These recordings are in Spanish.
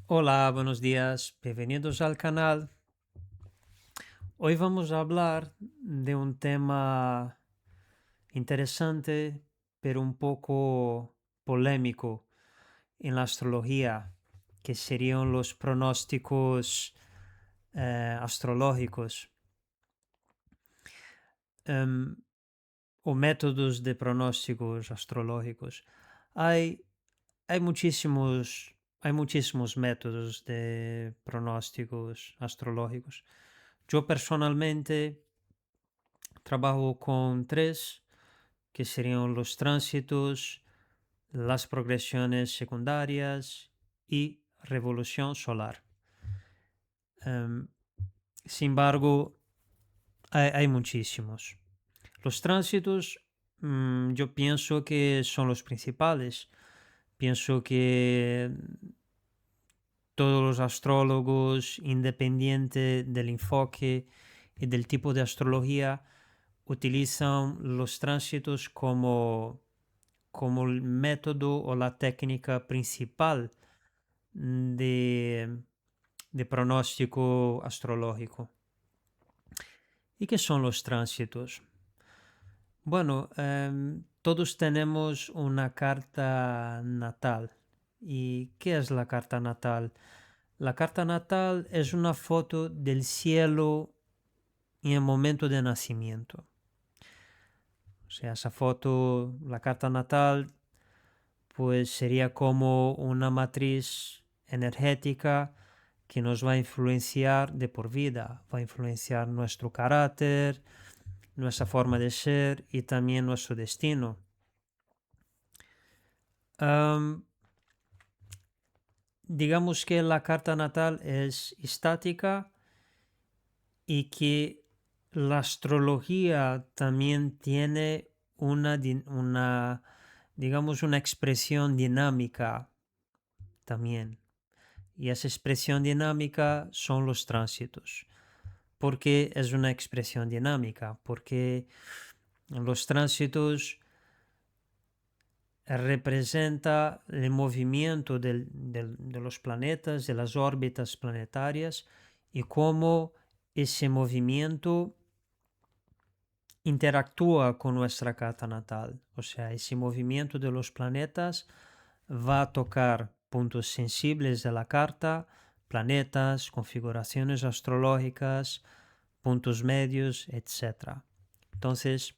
Hola, buenos días, bienvenidos al canal. Hoy vamos a hablar de un tema interesante, pero un poco polémico en la astrología, que serían los pronósticos astrológicos em, o métodos de pronósticos astrológicos. Hay, hay muchísimos métodos de pronósticos astrológicos. Yo personalmente trabajo con tres, que serían los tránsitos, las progresiones secundarias y revolución solar. Em, Sin embargo, hay muchísimos. Los tránsitos, yo pienso que son los principales. Pienso que todos los astrólogos, independiente del enfoque y del tipo de astrología, utilizan los tránsitos como el método o la técnica principal de, de pronóstico astrológico. ¿Y qué son los tránsitos? Bueno, todos tenemos una carta natal. ¿Y qué es la carta natal? La carta natal es una foto del cielo en el momento de nacimiento. O sea, esa foto, la carta natal, pues sería como una matriz energética que nos va a influenciar de por vida, va a influenciar nuestro carácter, nuestra forma de ser y también nuestro destino. Am, digamos que la carta natal es estática y que la astrología también tiene digamos, una expresión dinámica también. Y esa expresión dinámica son los tránsitos. ¿Por qué es una expresión dinámica? Porque los tránsitos representa el movimiento de los planetas, de las órbitas planetarias y cómo ese movimiento interactúa con nuestra carta natal. O sea, ese movimiento de los planetas va a tocar puntos sensibles de la carta, planetas, configuraciones astrológicas, puntos medios, etc. Entonces,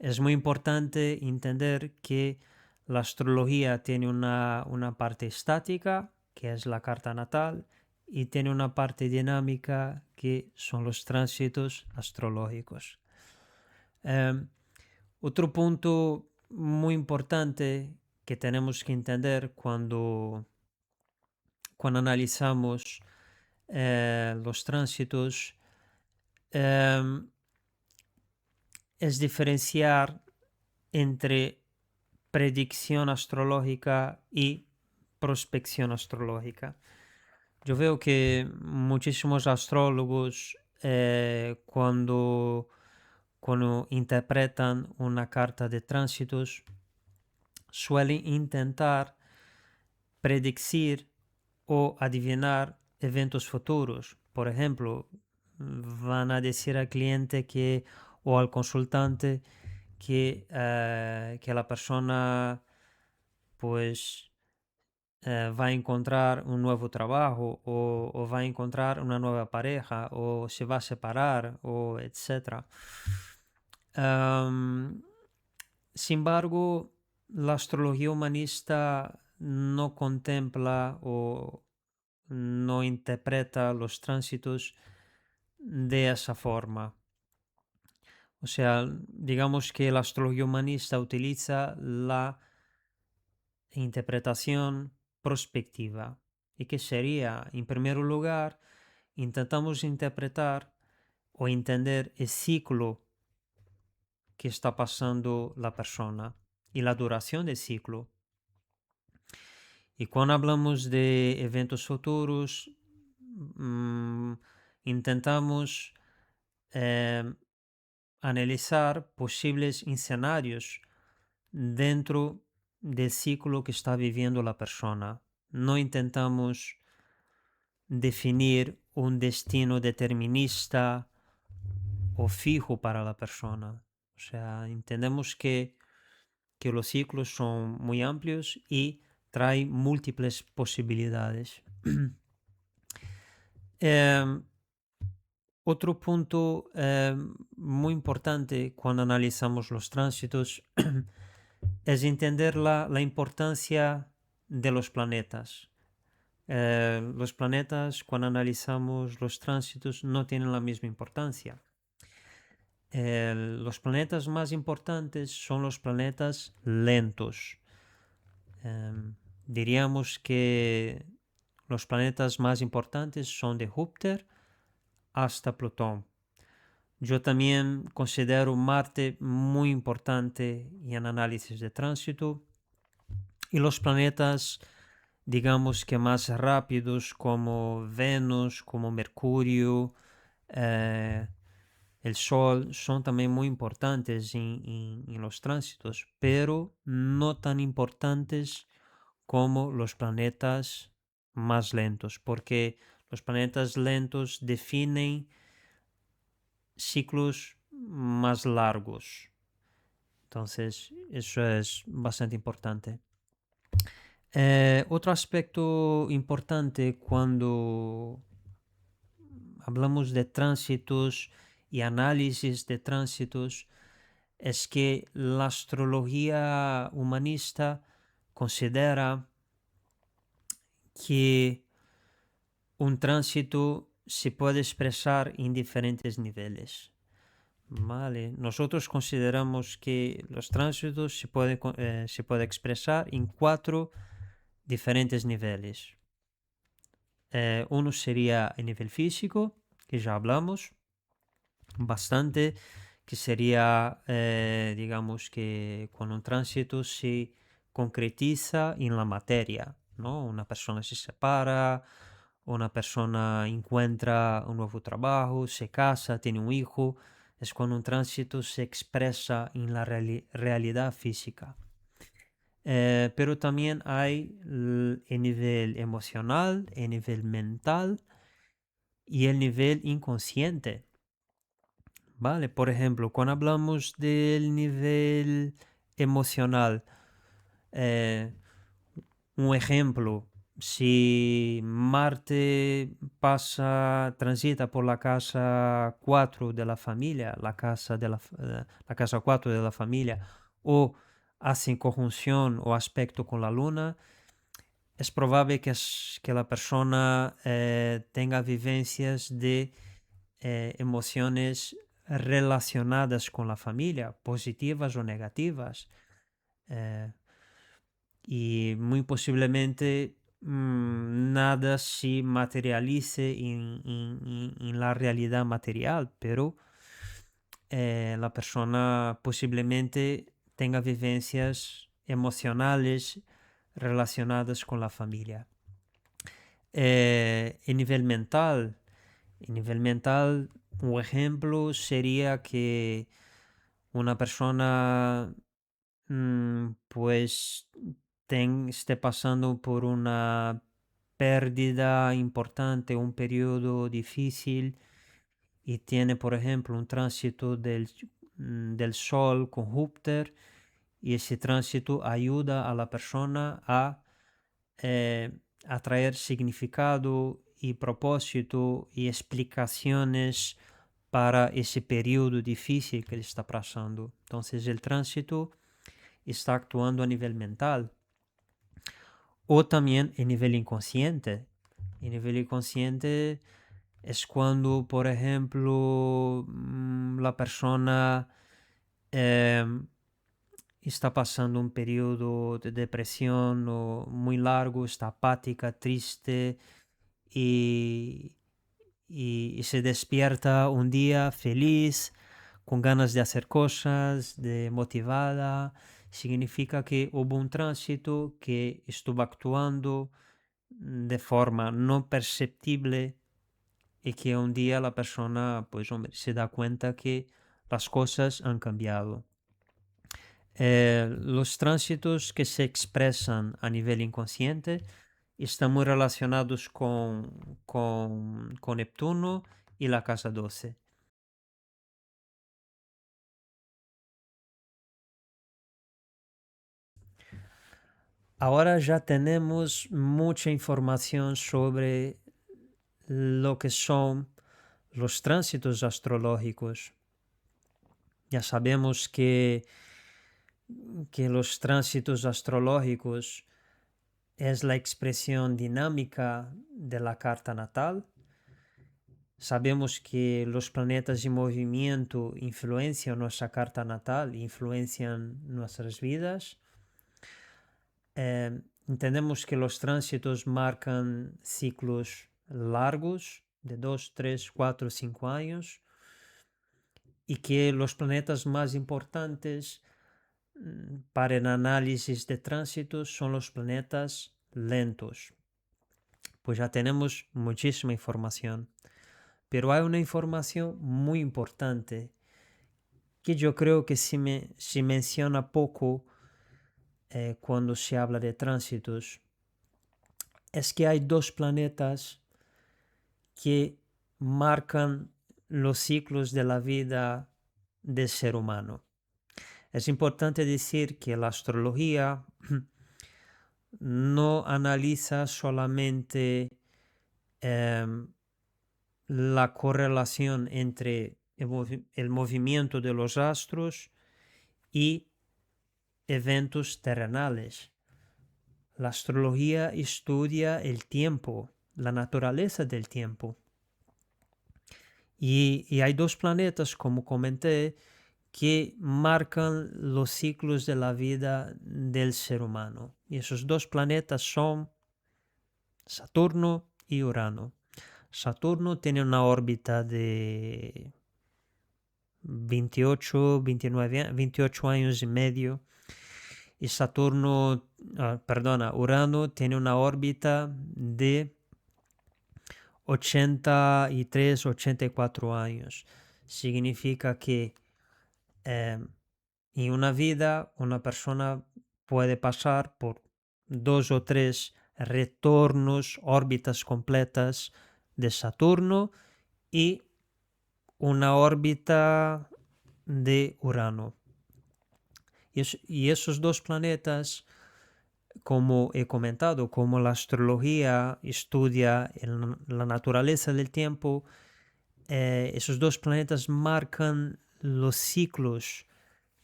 es muy importante entender que la astrología tiene una parte estática, que es la carta natal, y tiene una parte dinámica, que son los tránsitos astrológicos. Em, Otro punto muy importante que tenemos que entender cuando analizamos los tránsitos em, es diferenciar entre predicción astrológica y prospección astrológica. Yo veo que muchísimos astrólogos cuando interpretan una carta de tránsitos suelen intentar predecir o adivinar eventos futuros. Por ejemplo, van a decir al cliente o al consultante que la persona pues va a encontrar un nuevo trabajo o va a encontrar una nueva pareja o se va a separar o etcétera. Am, Sin embargo, la astrología humanista no contempla o no interpreta los tránsitos de esa forma. O sea, digamos que la astrología humanista utiliza la interpretación prospectiva. ¿Y qué sería? En primer lugar, intentamos interpretar o entender el ciclo que está pasando la persona y la duración del ciclo. Y cuando hablamos de eventos futuros, mm, intentamos eh, analizar posibles escenarios dentro del ciclo que está viviendo la persona. No intentamos definir un destino determinista o fijo para la persona. O sea, entendemos que los ciclos son muy amplios y traen múltiples posibilidades. Em, Otro punto muy importante cuando analizamos los tránsitos es entender la importancia de los planetas. Los planetas, cuando analizamos los tránsitos, no tienen la misma importancia. Los planetas más importantes son los planetas lentos. Diríamos que los planetas más importantes son de Júpiter hasta Plutón. Yo también considero Marte muy importante en análisis de tránsito y los planetas, digamos que más rápidos como Venus, como Mercurio, eh, el Sol, son también muy importantes en los tránsitos, pero no tan importantes como los planetas más lentos, porque los planetas lentos definen ciclos más largos. Entonces, eso es bastante importante. Otro aspecto importante cuando hablamos de tránsitos y análisis de tránsitos es que la astrología humanista considera que un tránsito se puede expresar en diferentes niveles. Vale, nosotros consideramos que los tránsitos se puede expresar en 4 diferentes niveles. Uno sería el nivel físico, que ya hablamos bastante, que sería, digamos que cuando un tránsito se concretiza en la materia, ¿no? Una persona se separa, una persona encuentra un nuevo trabajo, se casa, tiene un hijo, es cuando un tránsito se expresa en la realidad física. Pero también hay el nivel emocional, el nivel mental y el nivel inconsciente. Vale, por ejemplo, cuando hablamos del nivel emocional, eh, un ejemplo, si Marte transita por la casa 4 de la familia, la casa 4 de la familia, o hace conjunción o aspecto con la Luna, es probable que la persona tenga vivencias de emociones relacionadas con la familia, positivas o negativas. eh, y muy posiblemente nada se materialice en la realidad material, pero la persona posiblemente tenga vivencias emocionales relacionadas con la familia. En nivel mental, un ejemplo sería que una persona pues esté pasando por una pérdida importante, un periodo difícil y tiene, por ejemplo, un tránsito del Sol con Júpiter y ese tránsito ayuda a la persona a eh, atraer significado y propósito y explicaciones para ese periodo difícil que le está pasando. Entonces el tránsito está actuando a nivel mental o también a nivel inconsciente. A nivel inconsciente es cuando, por ejemplo, la persona em, está pasando un periodo de depresión o muy largo, está apática, triste y, y se despierta un día feliz, con ganas de hacer cosas, de motivada. Significa que hubo un tránsito que estuvo actuando de forma no perceptible y que un día la persona, pues hombre, se da cuenta que las cosas han cambiado. Los tránsitos que se expresan a nivel inconsciente están muy relacionados con Neptuno y la casa 12. Ahora ya tenemos mucha información sobre lo que son los tránsitos astrológicos. Ya sabemos que los tránsitos astrológicos es la expresión dinámica de la carta natal. Sabemos que los planetas en movimiento influencian nuestra carta natal, influencian nuestras vidas. Entendemos que los tránsitos marcan ciclos largos de 2, 3, 4, 5 años y que los planetas más importantes para el análisis de tránsitos son los planetas lentos. Pues ya tenemos muchísima información. Pero hay una información muy importante que yo creo que se menciona poco cuando se habla de tránsitos. Es que hay dos planetas que marcan los ciclos de la vida del ser humano. Es importante decir que la astrología no analiza solamente em, la correlación entre el movimiento de los astros y eventos terrenales. La astrología estudia el tiempo, la naturaleza del tiempo. Y hay dos planetas, como comenté, que marcan los ciclos de la vida del ser humano. Y esos dos planetas son Saturno y Urano. Saturno tiene una órbita de 28, 29, 28 años y medio. Y Urano tiene una órbita de 83, 84 años. Significa que en una vida una persona puede pasar por 2 o 3 retornos, órbitas completas de Saturno y una órbita de Urano. Y esos dos planetas, como he comentado, como la astrología estudia la naturaleza del tiempo, esos dos planetas marcan los ciclos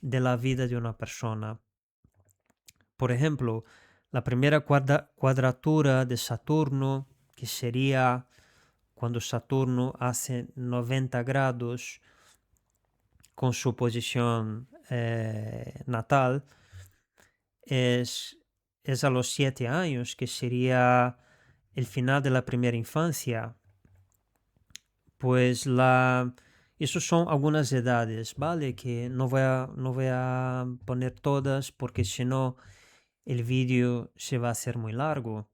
de la vida de una persona. Por ejemplo, la primera cuadratura de Saturno, que sería cuando Saturno hace 90 grados con su posición natal, es a los 7 años, que sería el final de la primera infancia. Pues esos son algunas edades, ¿vale? Que no voy a poner todas porque si no el vídeo se va a hacer muy largo.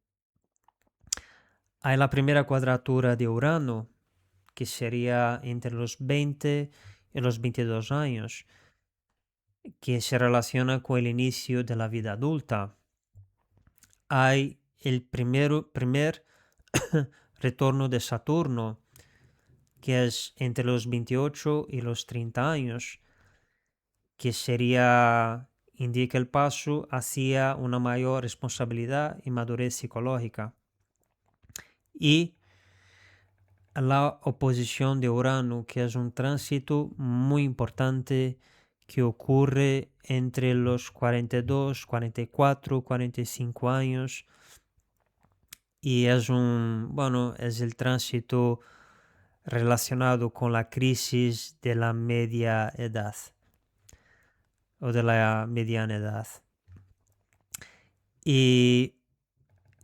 Hay la primera cuadratura de Urano, que sería entre los 20 y los 22 años, que se relaciona con el inicio de la vida adulta. Hay el primer retorno de Saturno, que es entre los 28 y los 30 años, que indica el paso hacia una mayor responsabilidad y madurez psicológica. Y la oposición de Urano, que es un tránsito muy importante que ocurre entre los 42, 44, 45 años y es es el tránsito relacionado con la crisis de la media edad o de la mediana edad. Y,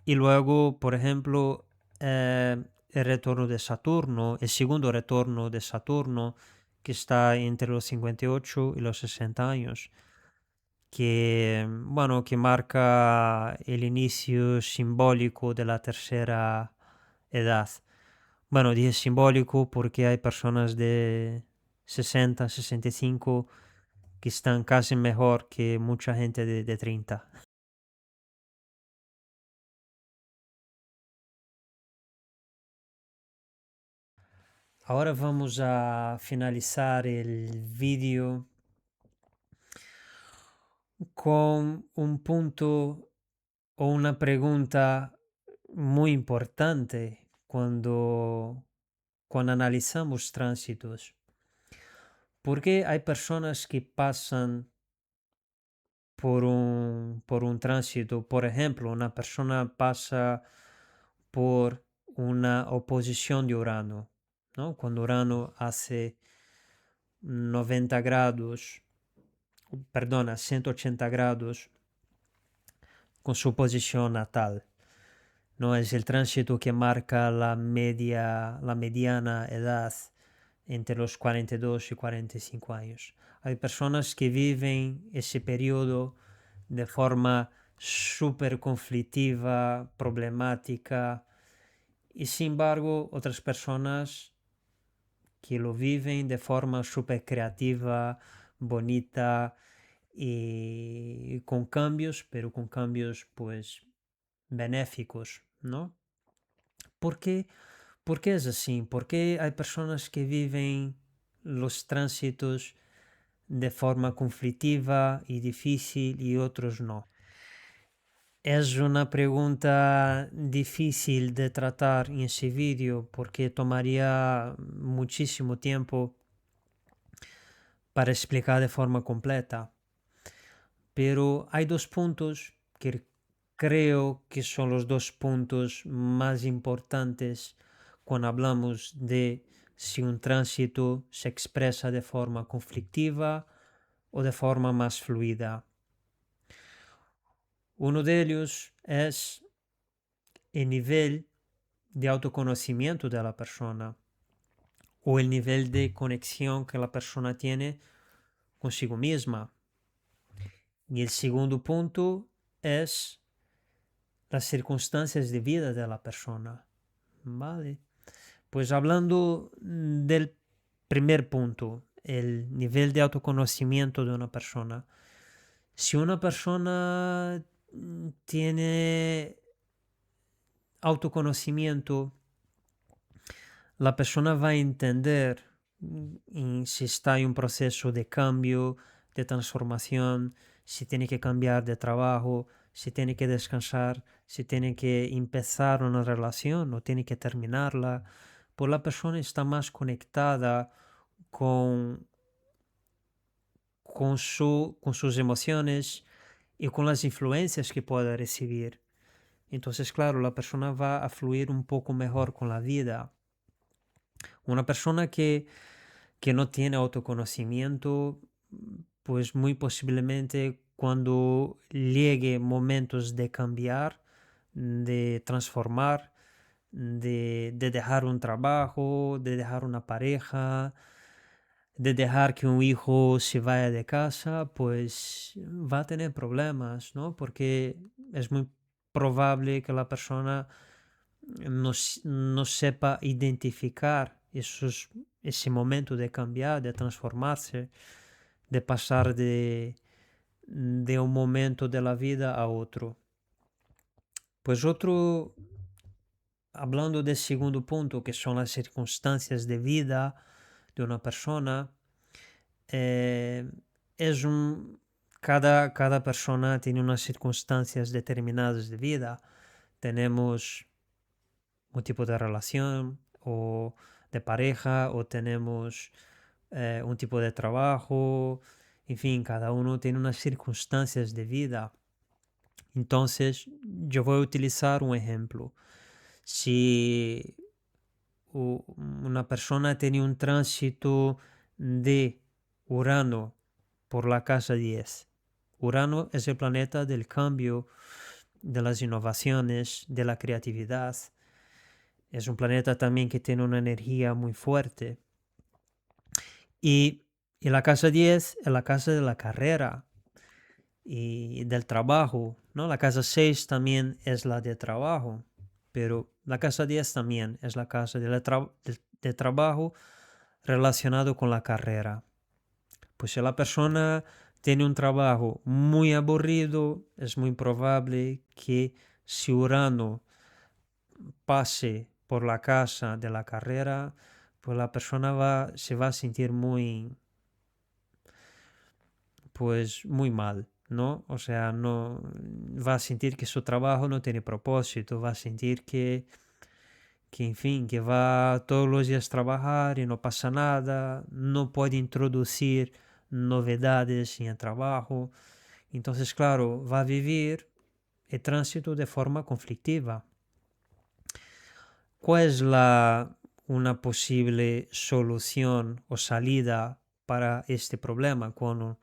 y luego, por ejemplo, el retorno de Saturno, el segundo retorno de Saturno, que está entre los 58 y los 60 años, que marca el inicio simbólico de la tercera edad. Bueno, dije simbólico porque hay personas de 60, 65 que están casi mejor que mucha gente de 30. ahora vamos a finalizar el vídeo con un punto o una pregunta muy importante cuando analizamos tránsitos. ¿Por qué hay personas que pasan por un tránsito? Por ejemplo, una persona pasa por una oposición de Urano, ¿no? Cuando Urano hace 90 grados, perdona, 180 grados con su posición natal. No es el tránsito que marca la mediana edad entre los 42 y 45 años. Hay personas que viven ese periodo de forma súper conflictiva, problemática, y sin embargo otras personas que lo viven de forma súper creativa, bonita y con cambios, pero con cambios pues benéficos, ¿no? ¿Por qué? ¿Por qué es así? ¿Por qué hay personas que viven los tránsitos de forma conflictiva y difícil y otros no? Es una pregunta difícil de tratar en ese vídeo porque tomaría muchísimo tiempo para explicar de forma completa. Pero hay dos puntos que creo que son los dos puntos más importantes cuando hablamos de si un tránsito se expresa de forma conflictiva o de forma más fluida. Uno de ellos es el nivel de autoconocimiento de la persona o el nivel de conexión que la persona tiene consigo misma. Y el segundo punto es las circunstancias de vida de la persona. Vale. Pues hablando del primer punto, el nivel de autoconocimiento de una persona. Si una persona tiene autoconocimiento, la persona va a entender si está en un proceso de cambio, de transformación, si tiene que cambiar de trabajo, si tiene que descansar, si tiene que empezar una relación o tiene que terminarla. Pues la persona está más conectada con, con sus emociones y con las influencias que pueda recibir. Entonces, claro, la persona va a fluir un poco mejor con la vida. Una persona que no tiene autoconocimiento, pues muy posiblemente cuando llegue momentos de cambiar, de transformar, de dejar un trabajo, de dejar una pareja, de dejar que un hijo se vaya de casa, pues va a tener problemas, ¿no? Porque es muy probable que la persona no sepa identificar ese momento de cambiar, de transformarse, de pasar de un momento de la vida a otro. Pues otro, hablando del segundo punto, que son las circunstancias de vida de una persona, eh, es un, cada persona tiene unas circunstancias determinadas de vida. Tenemos un tipo de relación o de pareja o tenemos un tipo de trabajo, en fin, cada uno tiene unas circunstancias de vida. Entonces, yo voy a utilizar un ejemplo. Si una persona tiene un tránsito de Urano por la casa 10, Urano es el planeta del cambio, de las innovaciones, de la creatividad. Es un planeta también que tiene una energía muy fuerte. Y la casa 10 es la casa de la carrera y del trabajo, ¿no? La casa 6 también es la de trabajo, pero la casa 10 también es la casa de trabajo relacionado con la carrera. Pues si la persona tiene un trabajo muy aburrido, es muy probable que si Urano pase por la casa de la carrera, pues la persona se va a sentir pues muy mal, ¿no? O sea, no va a sentir que su trabajo no tiene propósito, va a sentir en fin, que va todos los días a trabajar y no pasa nada, no puede introducir novedades en el trabajo. Entonces, claro, va a vivir el tránsito de forma conflictiva. ¿Cuál es una posible solución o salida para este problema cuando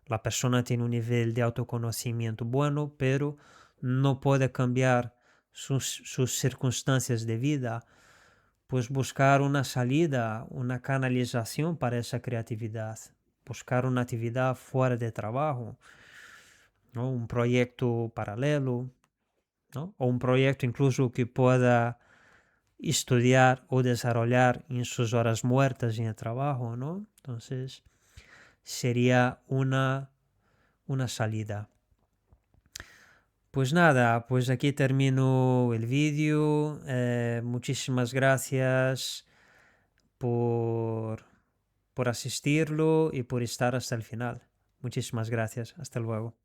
la persona tiene un nivel de autoconocimiento bueno, pero no puede cambiar sus circunstancias de vida? Pues buscar una salida, una canalización para esa creatividad, buscar una actividad fuera de trabajo, ¿no? Un proyecto paralelo, ¿no? O un proyecto incluso que pueda estudiar o desarrollar en sus horas muertas en el trabajo, ¿no? Entonces, sería una salida. Pues nada, pues aquí termino el vídeo. Muchísimas gracias por, por asistirlo y por estar hasta el final. Muchísimas gracias. Hasta luego.